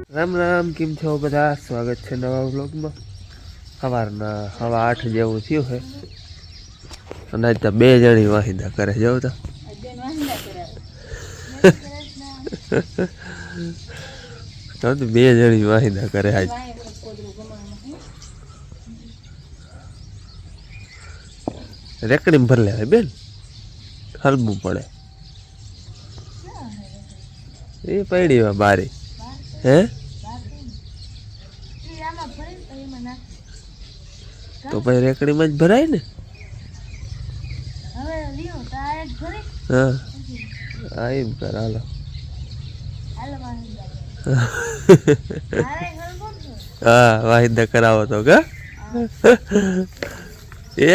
રામ રામ, કેમ છો બધા? સ્વાગત છે નવા વ્લોગમાં. સવારના 8:30 જેવું થયું છે અને આજ તો 2 જણી વાહિંદા કરે જવું તો તો 2 જણી વાહિંદા કરે આજ. રેકડી ભર લે બેન, હલવું પડે એ પડી બારી હે તો પછી રેકડીમાં જ ભરાય ને. હા હા એમ કર હાલો. હા વાહિદા કરાવો તો કા એ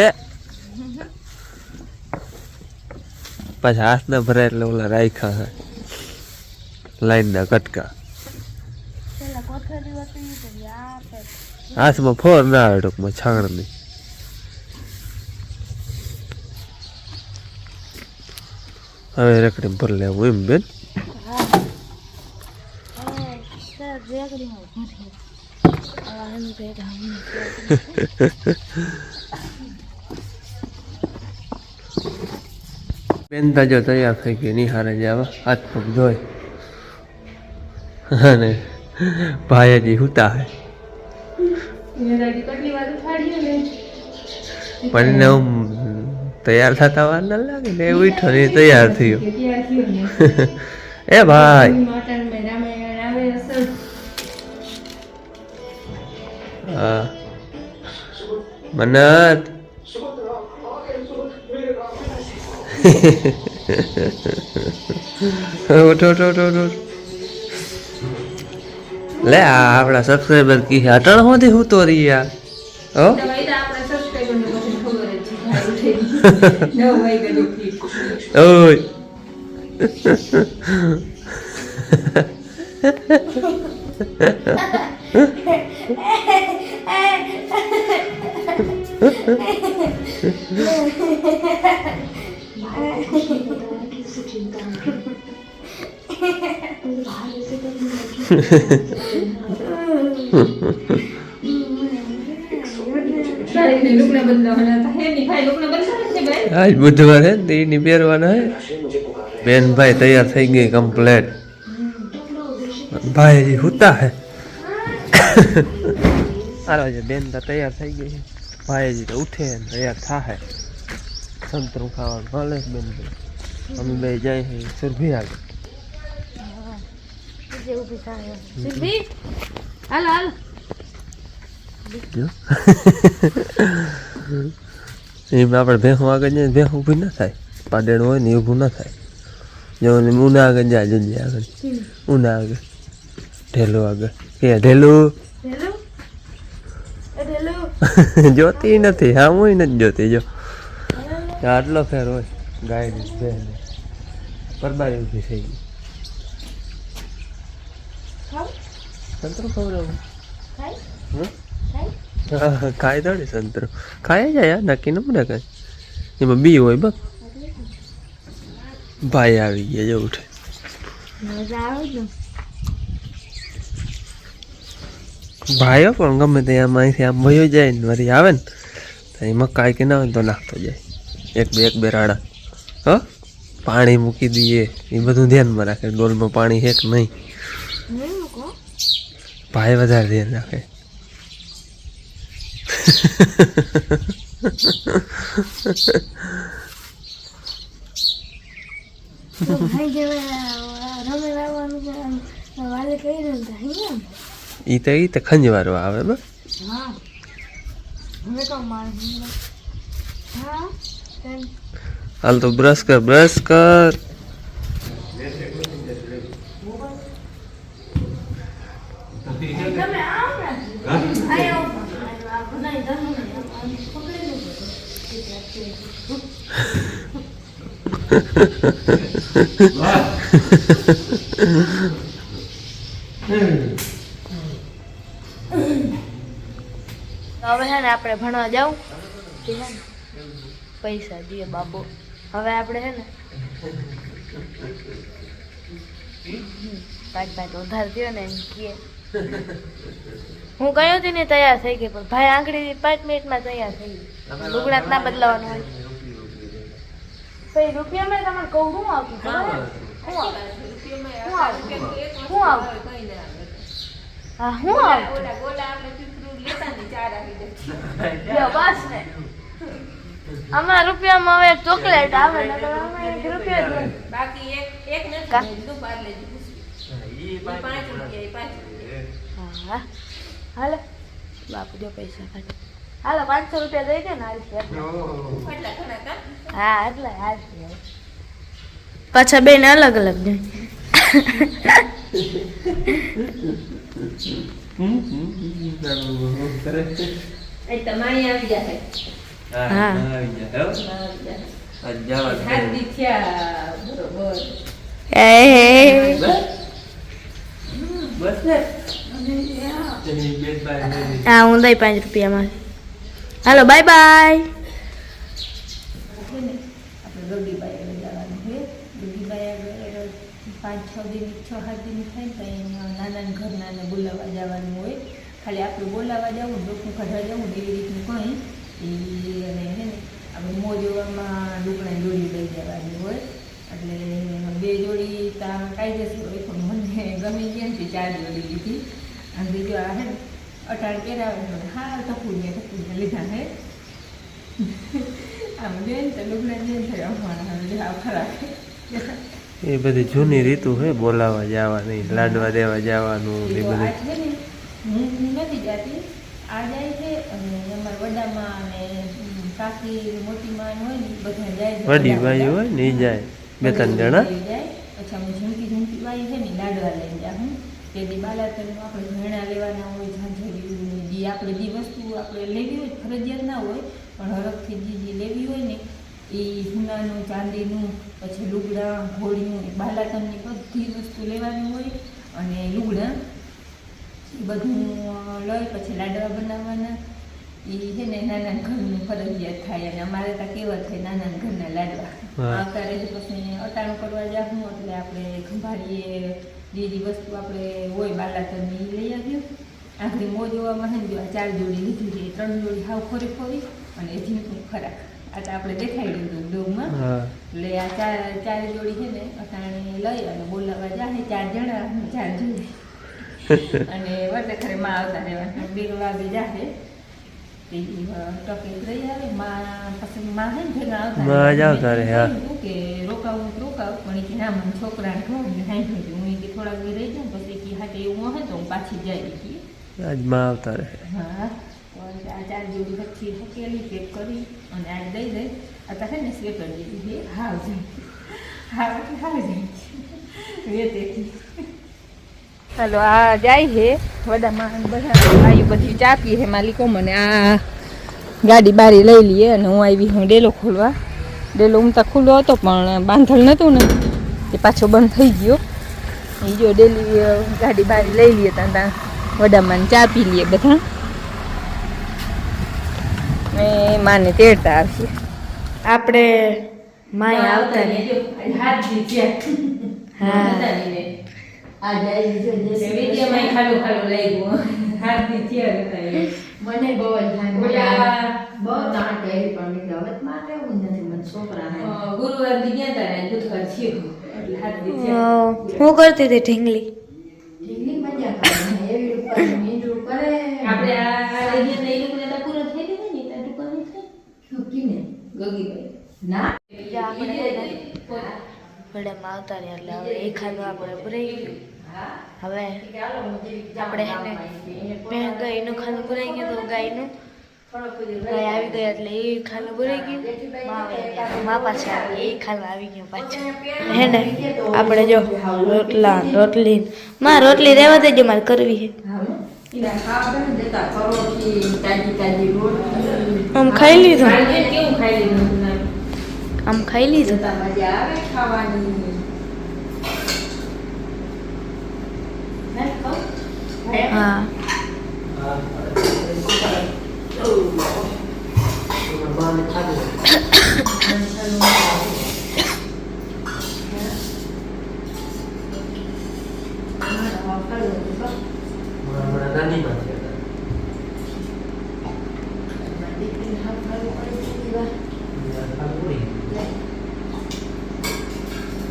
પછી હાથ ના ભરાય એટલે ઓલા રાખ્યા હે લાઈન ના કટકા. હાથમાં ફોર ના આવે ટૂંકમાં છાણની. હવે રેકડી ભર લેવું એમ બેન. બેન તાજો તૈયાર થઈ ગઈ નિહારે જવા, હાથ પગ ધોઈ અને ભાઈજી હુતા હે પણ ને તૈયાર થતા વાર ના લાગે ને ઉઠો ને તૈયાર થયો. એ ભાઈ હા મન્નત ઉઠો ઉઠો ઉઠો ઉઠો. લે આપડા સબસ્ક્રાઈબર કી અટણ હોતી હું તો રહી યાર. હો ઓય આજ બુધવાર હે એની પહેરવાના હે. બેન ભાઈ તૈયાર થઈ ગઈ કમ્પ્લેટ. ભાઈ હજી હુતા હે. હાલો છે બેન તો તૈયાર થઈ ગઈ છે, ભાઈ હજી તો ઉઠે ને તૈયાર થાય. સંતરું ખાવાનું ભલે બેન અમે બે જાય છે સુરભી આગળ. એમ આપણે ભેહું આગળ જાય ભેહું ઊભી ના થાય, પાડેણું હોય ને એ ઊભું ના થાય. જો ઉના આગળ જાય જલ્દી આગળ, ઉના આગળ ઢેલું આગળ કે ઢેલું જોતી નથી. હા હું નથી જોતી. જો આટલો ફેર હોય ગાયની બેન પરબારી ઊભી થઈ ગઈ. સંતરું ખવડાવું ખાય થોડી સંતરું ખાઈ જાય નક્કી ન મને કઈ. એમાં બી હોય બસ. ભાઈ આવી ગયા જો ઉઠે. ભાઈઓ પણ ગમે તે આમ અહીંથી આમ ભયો જાય ને વળી આવે ને તો એ મકાઈ કે ના હોય તો નાખતો જાય. એક બે રાડા હ પાણી મૂકી દઈએ એ બધું ધ્યાનમાં રાખે. ડોલમાં પાણી હેક નહીં. ભાઈ વધારે ધ્યાન રાખે. ઈ તો ખંજવારો આવે બસ. હાલ તો બ્રશ કર. હવે હે ને આપણે ભણવા જાવું પૈસા દે બાપુ. હવે આપણે હે ને 5 ઉધાર દો ને એમ કે હું ગયો હતી ને તૈયાર થઈ ગઈ પણ ભાઈ આંગળી 5 મિનિટમાં તૈયાર થઈ ગઈ લુગડા ના બદલાવાનું હોય પછી રૂપિયામાં તમને કહું શું આવતું ખબર હે? શું આવતું? હા શું આવતું લ્યો, બસ ને આમાં રૂપિયામાં હવે ચોકલેટ આવે ને તો આમાં 1 રૂપિયો જ નહીં. બાકી એક કા? નથી લીધું પાર્લે જી બિસ્કિટ. 5 રૂપિયા 5 હા હાલો બાપુ જો પૈસા કાઢ હાલો 500 રૂપિયા દઈ દે ને હાલ છે એટલા ઘણા કા હા એટલે હાલ છે પાછા બેન અલગ અલગ દે એ તમારી આવી જાય હા. હાર્દિક થયા બરોબર એ હા હું દઈ 5 રૂપિયામાં હાલો બાય બાય આપણે ગગડીબાઈ જવાનું છે ગગડીબાઈ 5-6 દિન 6-7 દિન થાય તો અહીંયા નાના ઘરનાને બોલાવવા જવાનું હોય ખાલી આપણે બોલાવવા જવું ડોકું કાઢવા જવું એવી રીતનું કંઈ એ અને હે ને આપણે મોજવામાં ડુકડા જોડી લઈ જવાની હોય એટલે 2 જોડી ત્યાં કાયદેસર હોય પણ મને ગમી ગયા ને 4 જોડી લીધી અને બીજું આ હે ને અટાણ પહેરાવે હા ટપુને લીધા હે આમ જોઈને તો લુગડા જોઈને થયા અમારા ખરા એ બધી જૂની રીતુ હે બોલાવા જવાની લાડવા દેવા જવાનું એ તો આ બધું છે ને હું નથી જાતી આ જાય છે અને અમારા વડામાં અને કાકી મોટી માં હોય ને બધા જાય છે વડી ભાઈ હોય ને ઈ જાય 2-3 જણા જાય પછી અમે ઝુમકી વાળી છે ને લાડવા લઈને જાઉં તે દી બાલાતરનું આપણે ઘેણા લેવાના હોય ઝાંઝરિયું જે આપણે જે વસ્તુ આપણે લેવી હોય ફરજિયાત ના હોય પણ હરખથી જે લેવી હોય ને એ સોનાનું ચાંદીનું પછી લુગડા ઘોડિયું એ બાલાતરની બધી વસ્તુ લેવાની હોય અને લુગડા એ બધું લઈ પછી લાડવા બનાવવાના એ છે ને નાના ઘરનું ફરજિયાત થાય અને અમારે ત્યાં કેવા થાય નાના ઘરના લાડવા હા. અત્યારે જ પછી અટાણું કરવા જાઉં એટલે આપણે ખંભાળીએ જે વસ્તુ આપણે હોય બાલાતરની એ લઈ આવ્યું આખરી મોજવામાં છે ને જો આ 4 જોડી લીધી છે 3 જોડી હાવ ખોરી અને ઝીણકું ખરાક આ તો આપણે દેખાડી દીધું ડોગમાં હા એટલે આ 4 જોડી છે ને અટાણે લઈ અને બોલાવવા જાય 4 જણા અને 4 જોડી અને વરદે ખરે માં આવતા રહેવાના 2 વાગે જાય તે ટોકી રહી આવે માં પછી માં છે ને ભેગા આવતા માં જ આવતા રહે, હા. કીધું કે રોકાવું તો રોકાવ પણ એ કે ના મને છોકરાને ઘર ને હાંભળ્યું હું કે થોડાક દી રહી જાઉં પછી કે હાટે એવું હશે તો હું પાછી જાય કે આજમાં આવતા રહે હા પણ આ 4 જોડી પછી હકેલી પેક કરી અને આજ દઈ દઈ અત્યારે છે ને સ્વેટર દીધી છે હાવ જાય વેતેથી હાલો આ જાય છે વડામાં બધા ભાઈઓ બધી ચાપી છે માલિકો મને આ ગાડી બારી લઈ લઈએ અને હું આવી હું ડેલો ખોલવા ડેલો ઉમતા ખુલ્લો હતો પણ બાંધલ નહોતું ને એ પાછો બંધ થઈ ગયો એ જો ડેલી ગાડી બારી લઈ લઈએ ત્યાં વડામાં ચા પી લઈએ બધા ને માને તેડતા આવશે આપણે માય આવતા ને હાથ દીધે હા મને બહુ જ બહુ તાણ કરી પણ મેં હવે માં કેવું નથી મને છોકરાને ગુરુવાર દી ગયા તા ને દુધકર થયું એટલે હાથ દીધે હું કરતી હતી ઢીંગલી ઢીંગલી મજા કરે એવી ઉપર મીંડું કરે આપણે આ લઈ ગયા તા એ લોકોને તો પૂરો થઈ ગયો ને ત્યાં દુકાન થઈ છોકીને ગગીભાઈ ના વડામાં આવતા રહ્યા એટલે હવે એ ખાનું આપણે ભરાઈ ગયું હવે આપણે મેં ગાયનું ખાનું ભરાઈ ગયું તો ગાયનું ગાય આવી ગયા એટલે એ ખાનું ભરાઈ ગયું મા પાસે આવી એ ખાનું આવી ગયું પાછું હે ને આપણે જો રોટલી માં રોટલી રહેવા દેજો મારે કરવી છે એના ખાવા દેતા પરોઠી તાજી રોટલી આમ ખાઈ લીધું કેવું ખાઈ લીધું આમ ખાઈ લીધું મજા આવે ખાવાની હા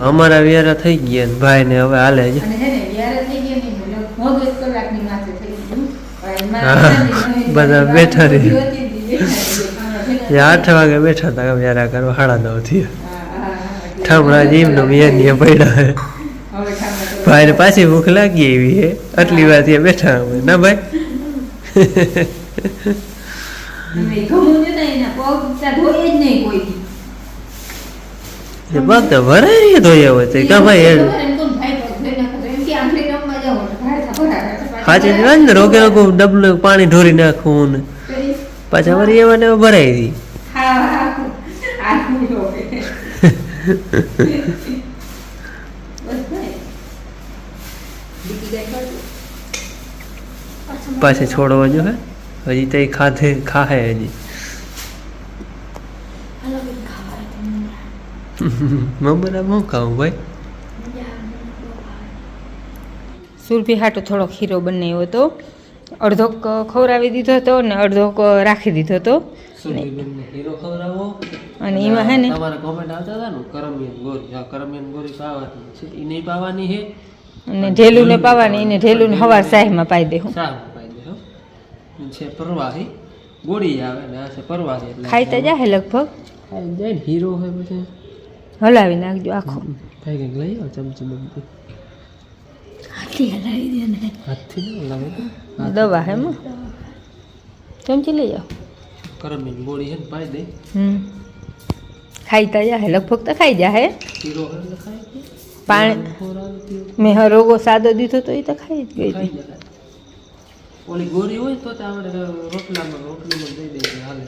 અમારા વ્યારા થઈ ગયા ને ભાઈ ને હવે હાલે છે. અને હે ને યાર થઈ ગઈ ને લગભગ 1 કલાકની માથે થઈ ગયું. પણ હા, બધા બેઠા રહે. રહે. એ 8 વાગે બેઠા હતા વ્યારા કરવા 9:30 થયા. ઠામણા જીવનો મિયાની પડ્યા હે. ભાઈ ને પાછી ભૂખ લાગી એવી હે આટલી વાર ત્યાં બેઠા અમે ના ભાઈ. અને ઘઉં ને એના પગ ત્યાં ધોયે જ નહીં કોઈ. એ પગ તો ભરાય ધોયા હોય તો કા ભાઈ એમ કોણ ભાઈ પગ ધોઈ નાખો તો એમ કે આંખે રમવા જાવ તો ભાઈ થપડા સાચી વાત ને રોકે રોકે ડબલું પાણી ઢોરી નાખવું ને પાછા વળી એવા ને એવા ભરાઈ દી. હા હા આ રોકે બસ ભાઈ બીજી ગાય કરજો. પાછી છોડવા જો હે હજી તો ખાધે ખાહે હજી. હાલો કંઈક ખાવા મમ્મી હું ખાવું ભાઈ. સુરભી હાટો થોડો ખીરો બનાવ્યો હતો. અડધો ખવડાવી દીધો હતો ને અડધો રાખી દીધો હતો. હીરો ખવડાવો અને એમાં હે ને તમારા કોમેન્ટ આવતા હતા ને કરમિયન ગોરી. હા કરમિયન ગોરી પાવાની છે એ નહીં પાવાની હે અને ઢેલુને પાવાની એને ઢેલુને હવાર સાહીમાં પાઈ દેવું. સારું પાઈ દે હો. છે પરવાહી ગોળી આવે ને આ છે પરવાહી એટલે ખાઈ તો જાય લગભગ. ખાઈ જાય ને હીરો હોય પછી હલાવી નાખજો આખો. ભાઈ કંઈક લઈ આવો ચમચી બમચી. હાથી હલાવી દે ને હાથથી ન લાગે દવા હે માં ચમચી લઈ જાઓ. કરમિયન ગોળી છે ને પાઈ દે. ખાઈ તો જાય લગભગ તો ખાઈ જાય. હીરો હોય એટલે ખાઈ દે. પાણી ખોરાક મેં રોગો સાદો દીધો તો એ તો ખાઈ જ ગઈ ખાઈ હતી. જાય. ઓલી ગોરી હોય તો આપણે રોટલીમાં દઈ દઈએ હાલે.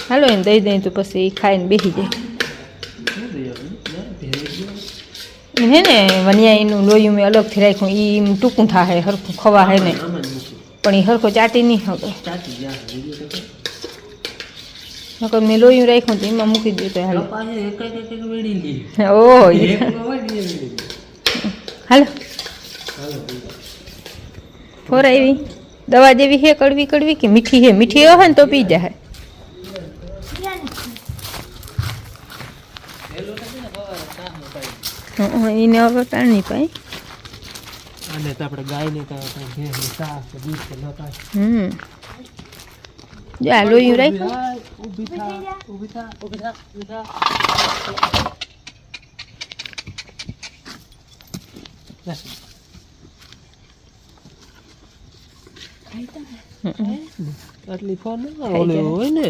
હાલો એને દઈ દઈ તો પછી એ ખાઈને બેસી જાય. શું દઈએ આપણે? ભેળી ગયો. હે ને વનિયા એનું લોહી મેં અલગથી રાખ્યું એ ટૂંકું થાય હરખું ખવા હે ને આમાં જ મૂકી પણ એ હરખો ચાટી નહીં હવે. ચાટી જાય બીજું તો કંઈ. નકર મેં લોહી રાખ્યું તો એમાં મૂકી દીધું તો હાલો. કપાસ એક વેડી લઈએ. ઓ એકમાં હોય ને એ વેડી લઈએ. હાલો હાલો ફોરાવી દવા જેવી હે કડવી કડવી કે મીઠી હે મીઠી હોય ને તો પી જાય. એને હવે ટાણી પાય. અને તો આપણે ગાયને તો ભેંસને સાફ કે દૂધ કે ન પાય. જો આ લોહી રાખ્યું. ઊભી થા ઊભી થા ઊભી થા ઊભી થા. આટલી ફોન ઓલે હોય ને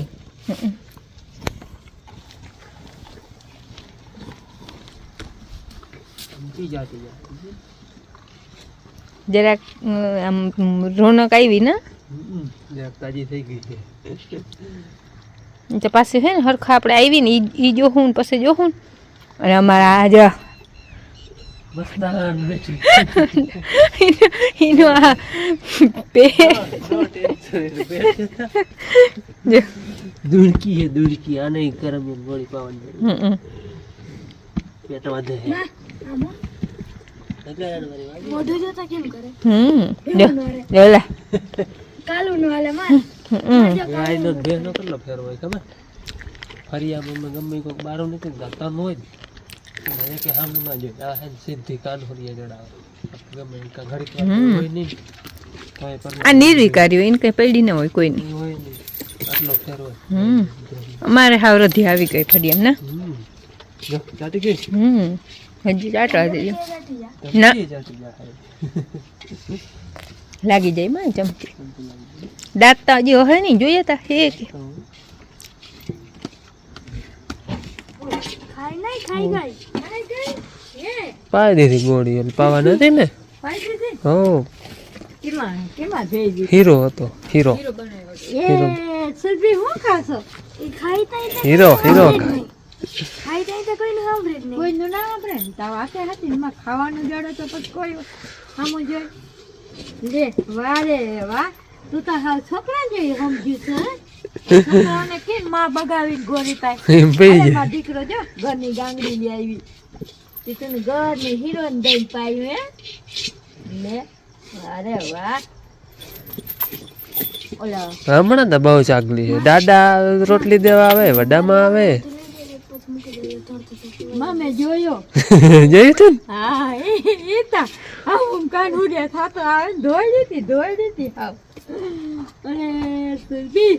જરાક આમ રોનક આવી ને તાજી થઈ ગઈ છે. તો પાછી છે ને હરખા આપણે આવી ને એ જોવું ને પછી જોવું ને અને અમારા આજ મસ્તાન બેઠી એનું આ પે જો દુડકી હે દુડકી આને કરમિયન ગોળી પાવાની પેટ વધે હે. મોઢું જોતા કેમ કરે જો જો લે કાલું નો હાલે માર ગાયનો ભેંસનો કેટલો ફેર હોય ખબર? ફરિયામાં ગમે કોઈક બારો નીકળી જતા ન હોય ને કે હામું ના જોઈએ આ હે સીધી કાન ફરિયા જડાવે ગમે ઘડીક વાર હોય નહીં તોય પર આ નિર્વિકારી હોય એને કઈ પડી ન હોય કોઈ નહીં હોય નહીં આટલો ફેર હોય. અમારે હાવ રધી આવી ગઈ ફરી એમ ને જો ચાટી ગઈ હજી ચાટવા દેજો ના ના. ચાટી જાય લાગી જાય માં ચમચી દાંત તો હજી હોય નહીં જોઈએ તા હે કે ખાઈ નહીં ખાઈ ગઈ હે પાઈ દીધી ગોળી એટલે પાવા નથી ને. ખાઈ દીધી હો કેમાં ભેજ હીરો હતો હીરો એ સુરભી હું ખાશો એ ખાઈ તાઈ તો હીરો હીરો ખાઈ તાઈ તો કોઈને સાંભળે જ નહીં કોઈનું ના આપણે તાવ આખે હતી એમાં ખાવાનું જડે તો પછી કોઈ આમ જોઈ લે વાહ રે વાહ તું તો હાવ છોકરા જેવી સમજ્યું છે હે? છોકરાઓને કેમ માં બગાવીને ગોળી પાય એમ પી અરે જાય. મારો દીકરો જો ઘરની ગાંગડી લઈ આવી તે તને ઘરની હીરોઈન દઈને પાયું હે લે અરે વાહ ઓલા હમણાં તો બહુ ચાકલી છે. દાદા રોટલી દેવા આવે, વડામાં આવે. મામે જોયો જોયું તું ને? હા એ તા આમ કાન ઉડ્યા થાતો આવે ને ધોઈ દીધી હાવ અને સુરભી